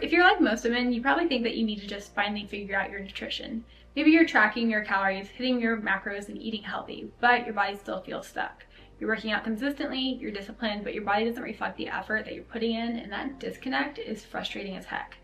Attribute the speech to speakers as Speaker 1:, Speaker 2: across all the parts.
Speaker 1: If you're like most women, you probably think that you need to just finally figure out your nutrition. Maybe you're tracking your calories, hitting your macros, and eating healthy, but your body still feels stuck. You're working out consistently, you're disciplined, but your body doesn't reflect the effort that you're putting in, and that disconnect is frustrating as heck.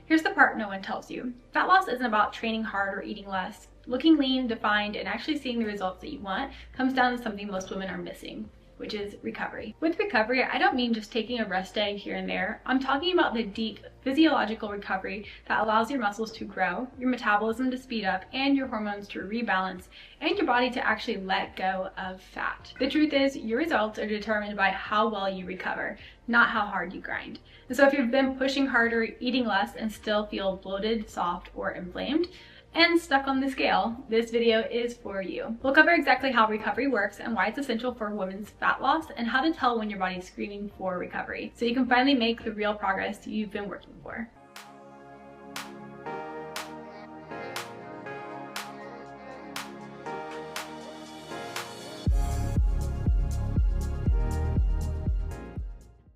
Speaker 1: Here's the part no one tells you. Fat loss isn't about training hard or eating less. Looking lean, defined, and actually seeing the results that you want comes down to something most women are missing, which is recovery. With recovery, I don't mean just taking a rest day here and there. I'm talking about the deep physiological recovery that allows your muscles to grow, your metabolism to speed up, and your hormones to rebalance, and your body to actually let go of fat. The truth is, your results are determined by how well you recover, not how hard you grind. And so if you've been pushing harder, eating less, and still feel bloated, soft, or inflamed, and stuck on the scale, this video is for you. We'll cover exactly how recovery works and why it's essential for women's fat loss, and how to tell when your body's screaming for recovery, so you can finally make the real progress you've been working for.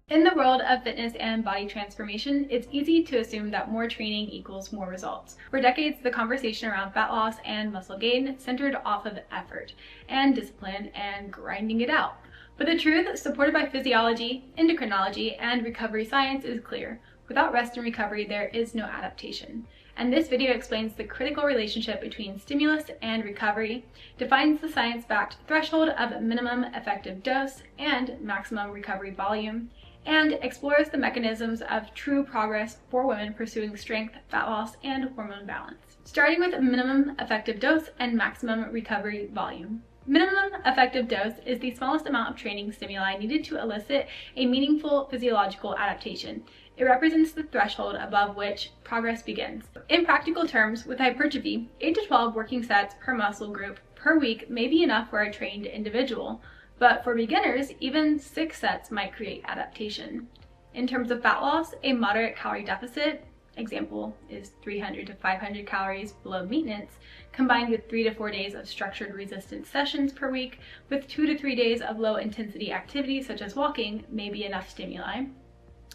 Speaker 1: In the world of fitness and body transformation, it's easy to assume that more training equals more results. For decades, the conversation around fat loss and muscle gain centered off of effort and discipline and grinding it out. But the truth, supported by physiology, endocrinology, and recovery science, is clear. Without rest and recovery, there is no adaptation. And this video explains the critical relationship between stimulus and recovery, defines the science-backed threshold of minimum effective dose and maximum recovery volume, and explores the mechanisms of true progress for women pursuing strength, fat loss, and hormone balance. Starting with minimum effective dose and maximum recovery volume. Minimum effective dose is the smallest amount of training stimuli needed to elicit a meaningful physiological adaptation. It represents the threshold above which progress begins. In practical terms, with hypertrophy, 8 to 12 working sets per muscle group per week may be enough for a trained individual. But for beginners, even 6 sets might create adaptation. In terms of fat loss, a moderate calorie deficit, example is 300 to 500 calories below maintenance, combined with 3 to 4 days of structured resistance sessions per week, with 2 to 3 days of low intensity activity such as walking, may be enough stimuli.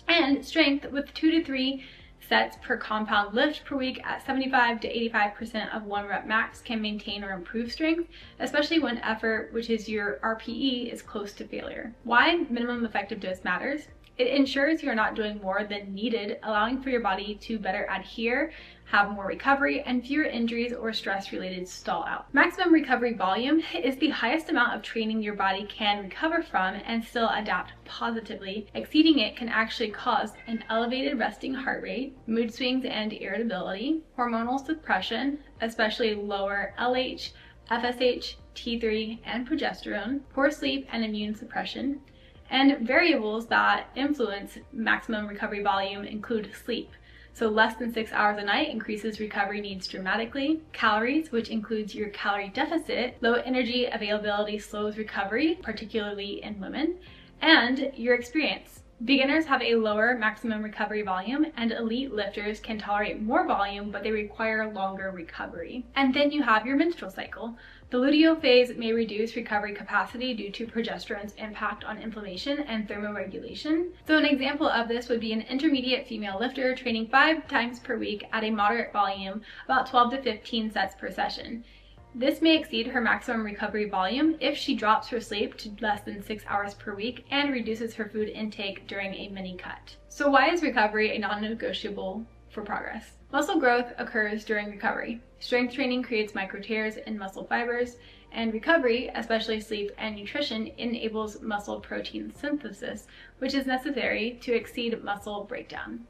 Speaker 1: And strength, with 2 to 3 sets per compound lift per week at 75 to 85% of 1 rep max, can maintain or improve strength, especially when effort, which is your RPE, is close to failure. Why minimum effective dose matters? It ensures you're not doing more than needed, allowing for your body to better adhere, have more recovery, and fewer injuries or stress-related stall out. Maximum recovery volume is the highest amount of training your body can recover from and still adapt positively. Exceeding it can actually cause an elevated resting heart rate, mood swings and irritability, hormonal suppression, especially lower LH, FSH, T3, and progesterone, poor sleep and immune suppression. And variables that influence maximum recovery volume include sleep. So less than 6 hours a night increases recovery needs dramatically. Calories, which includes your calorie deficit. Low energy availability slows recovery, particularly in women. And your experience. Beginners have a lower maximum recovery volume, and elite lifters can tolerate more volume, but they require longer recovery. And then you have your menstrual cycle. The luteal phase may reduce recovery capacity due to progesterone's impact on inflammation and thermoregulation. So an example of this would be an intermediate female lifter training 5 times per week at a moderate volume, about 12 to 15 sets per session. This may exceed her maximum recovery volume if she drops her sleep to less than 6 hours per week and reduces her food intake during a mini cut. So why is recovery a non-negotiable for progress? Muscle growth occurs during recovery. Strength training creates micro tears in muscle fibers, and recovery, especially sleep and nutrition, enables muscle protein synthesis, which is necessary to exceed muscle breakdown.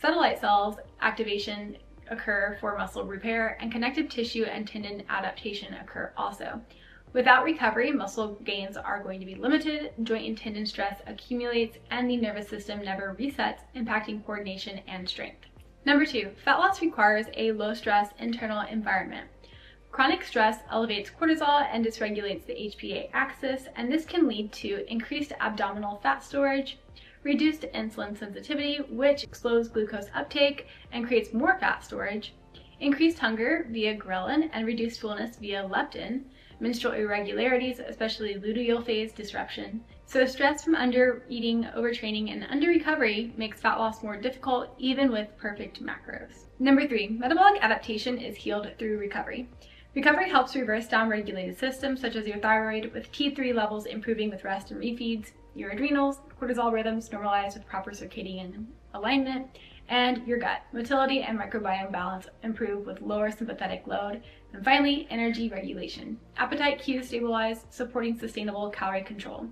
Speaker 1: Satellite cells activation occur for muscle repair, and connective tissue and tendon adaptation occur also. Without recovery, muscle gains are going to be limited, joint and tendon stress accumulates, and the nervous system never resets, impacting coordination and strength. Number 2, fat loss requires a low-stress internal environment. Chronic stress elevates cortisol and dysregulates the HPA axis, and this can lead to increased abdominal fat storage, reduced insulin sensitivity, which slows glucose uptake and creates more fat storage, increased hunger via ghrelin and reduced fullness via leptin, menstrual irregularities, especially luteal phase disruption, So stress from under-eating, overtraining, and under-recovery makes fat loss more difficult even with perfect macros. Number 3, metabolic adaptation is healed through recovery. Recovery helps reverse down-regulated systems such as your thyroid, with T3 levels improving with rest and refeeds, your adrenals, cortisol rhythms normalize with proper circadian alignment, and your gut, motility and microbiome balance improve with lower sympathetic load, and finally, energy regulation. Appetite cues stabilize, supporting sustainable calorie control.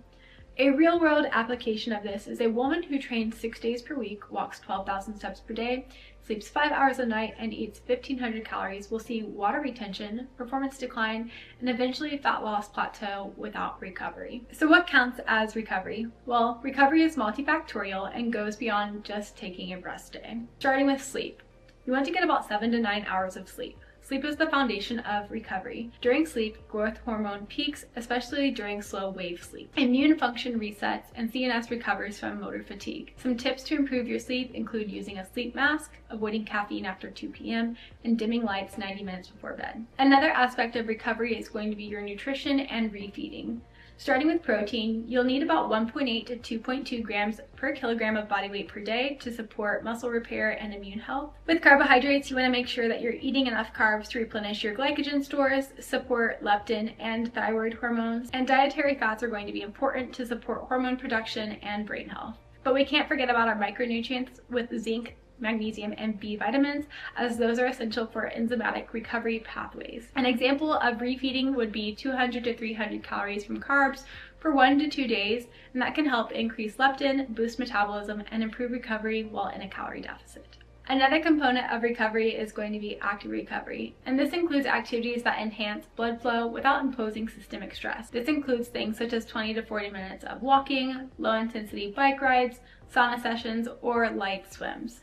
Speaker 1: A real-world application of this is a woman who trains 6 days per week, walks 12,000 steps per day, sleeps 5 hours a night, and eats 1,500 calories will see water retention, performance decline, and eventually fat loss plateau without recovery. So what counts as recovery? Well, recovery is multifactorial and goes beyond just taking a rest day. Starting with sleep. You want to get about 7 to 9 hours of sleep. Sleep is the foundation of recovery. During sleep, growth hormone peaks, especially during slow wave sleep. Immune function resets, and CNS recovers from motor fatigue. Some tips to improve your sleep include using a sleep mask, avoiding caffeine after 2 p.m., and dimming lights 90 minutes before bed. Another aspect of recovery is going to be your nutrition and refeeding. Starting with protein, you'll need about 1.8 to 2.2 grams per kilogram of body weight per day to support muscle repair and immune health. With carbohydrates, you want to make sure that you're eating enough carbs to replenish your glycogen stores, support leptin and thyroid hormones, and dietary fats are going to be important to support hormone production and brain health. But we can't forget about our micronutrients with zinc, magnesium, and B vitamins, as those are essential for enzymatic recovery pathways. An example of refeeding would be 200 to 300 calories from carbs for 1 to 2 days, and that can help increase leptin, boost metabolism, and improve recovery while in a calorie deficit. Another component of recovery is going to be active recovery, and this includes activities that enhance blood flow without imposing systemic stress. This includes things such as 20 to 40 minutes of walking, low-intensity bike rides, sauna sessions, or light swims.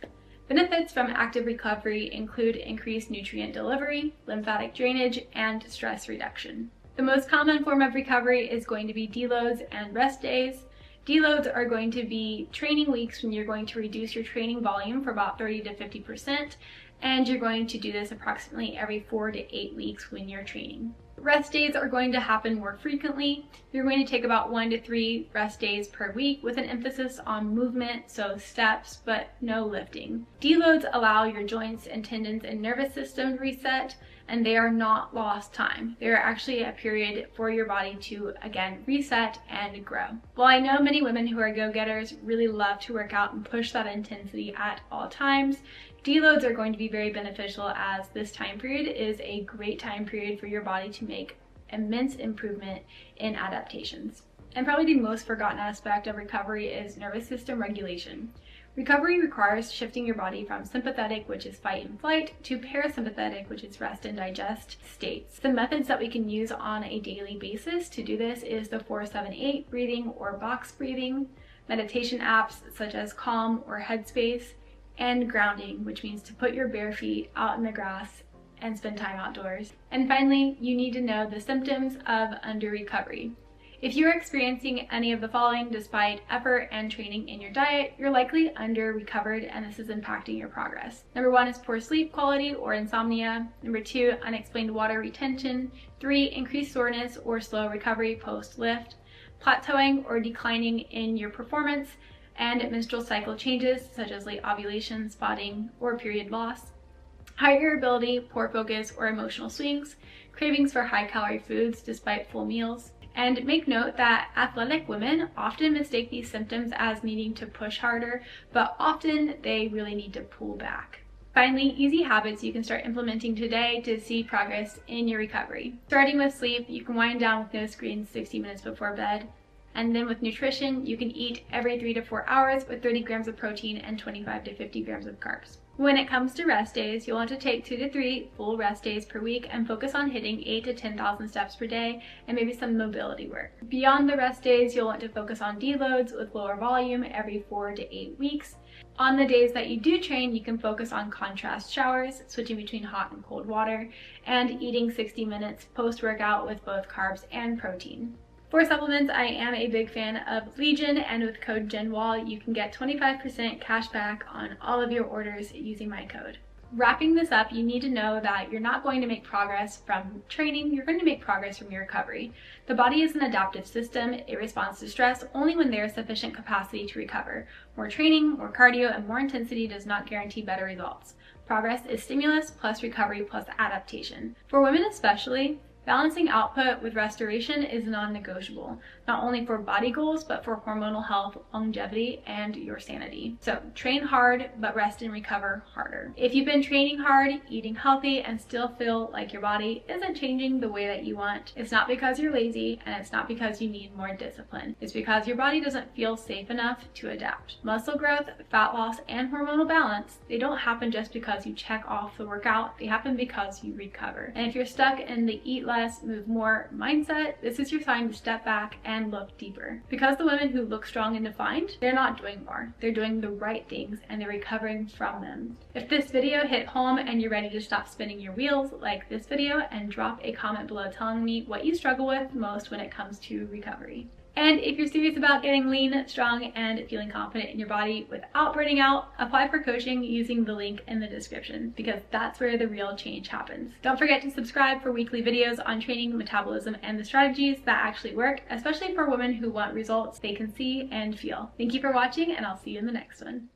Speaker 1: Benefits from active recovery include increased nutrient delivery, lymphatic drainage, and stress reduction. The most common form of recovery is going to be deloads and rest days. Deloads are going to be training weeks when you're going to reduce your training volume for about 30 to 50%, and you're going to do this approximately every 4 to 8 weeks when you're training. Rest days are going to happen more frequently. You're going to take about 1 to 3 rest days per week with an emphasis on movement, so steps, but no lifting. Deloads allow your joints and tendons and nervous system to reset, and they are not lost time. They are actually a period for your body to, again, reset and grow. While I know many women who are go-getters really love to work out and push that intensity at all times, deloads are going to be very beneficial, as this time period is a great time period for your body to make immense improvement in adaptations. And probably the most forgotten aspect of recovery is nervous system regulation. Recovery requires shifting your body from sympathetic, which is fight and flight, to parasympathetic, which is rest and digest states. The methods that we can use on a daily basis to do this is the 4-7-8 breathing or box breathing, meditation apps such as Calm or Headspace, and grounding, which means to put your bare feet out in the grass and spend time outdoors. And finally, you need to know the symptoms of under-recovery. If you're experiencing any of the following despite effort and training in your diet, you're likely under-recovered, and this is impacting your progress. Number 1 is poor sleep quality or insomnia. Number 2, unexplained water retention. 3, increased soreness or slow recovery post-lift. Plateauing or declining in your performance, and menstrual cycle changes such as late ovulation, spotting, or period loss. High irritability, poor focus, or emotional swings. Cravings for high-calorie foods despite full meals. And make note that athletic women often mistake these symptoms as needing to push harder, but often they really need to pull back. Finally, easy habits you can start implementing today to see progress in your recovery. Starting with sleep, you can wind down with no screens 60 minutes before bed. And then with nutrition, you can eat every 3 to 4 hours with 30 grams of protein and 25 to 50 grams of carbs. When it comes to rest days, you'll want to take 2 to 3 full rest days per week and focus on hitting 8 to 10,000 steps per day and maybe some mobility work. Beyond the rest days, you'll want to focus on deloads with lower volume every 4 to 8 weeks. On the days that you do train, you can focus on contrast showers, switching between hot and cold water, and eating 60 minutes post-workout with both carbs and protein. For supplements, I am a big fan of Legion, and with code GENWAL, you can get 25% cash back on all of your orders using my code. Wrapping this up, you need to know that you're not going to make progress from training, you're going to make progress from your recovery. The body is an adaptive system. It responds to stress only when there is sufficient capacity to recover. More training, more cardio, and more intensity does not guarantee better results. Progress is stimulus plus recovery plus adaptation. For women especially, balancing output with restoration is non-negotiable, not only for body goals, but for hormonal health, longevity, and your sanity. So train hard, but rest and recover harder. If you've been training hard, eating healthy, and still feel like your body isn't changing the way that you want, it's not because you're lazy, and it's not because you need more discipline. It's because your body doesn't feel safe enough to adapt. Muscle growth, fat loss, and hormonal balance, they don't happen just because you check off the workout. They happen because you recover. And if you're stuck in the eat less, move more mindset, this is your sign to step back and look deeper. Because the women who look strong and defined, they're not doing more. They're doing the right things and they're recovering from them. If this video hit home and you're ready to stop spinning your wheels, like this video and drop a comment below telling me what you struggle with most when it comes to recovery. And if you're serious about getting lean, strong, and feeling confident in your body without burning out, apply for coaching using the link in the description, because that's where the real change happens. Don't forget to subscribe for weekly videos on training, metabolism, and the strategies that actually work, especially for women who want results they can see and feel. Thank you for watching, and I'll see you in the next one.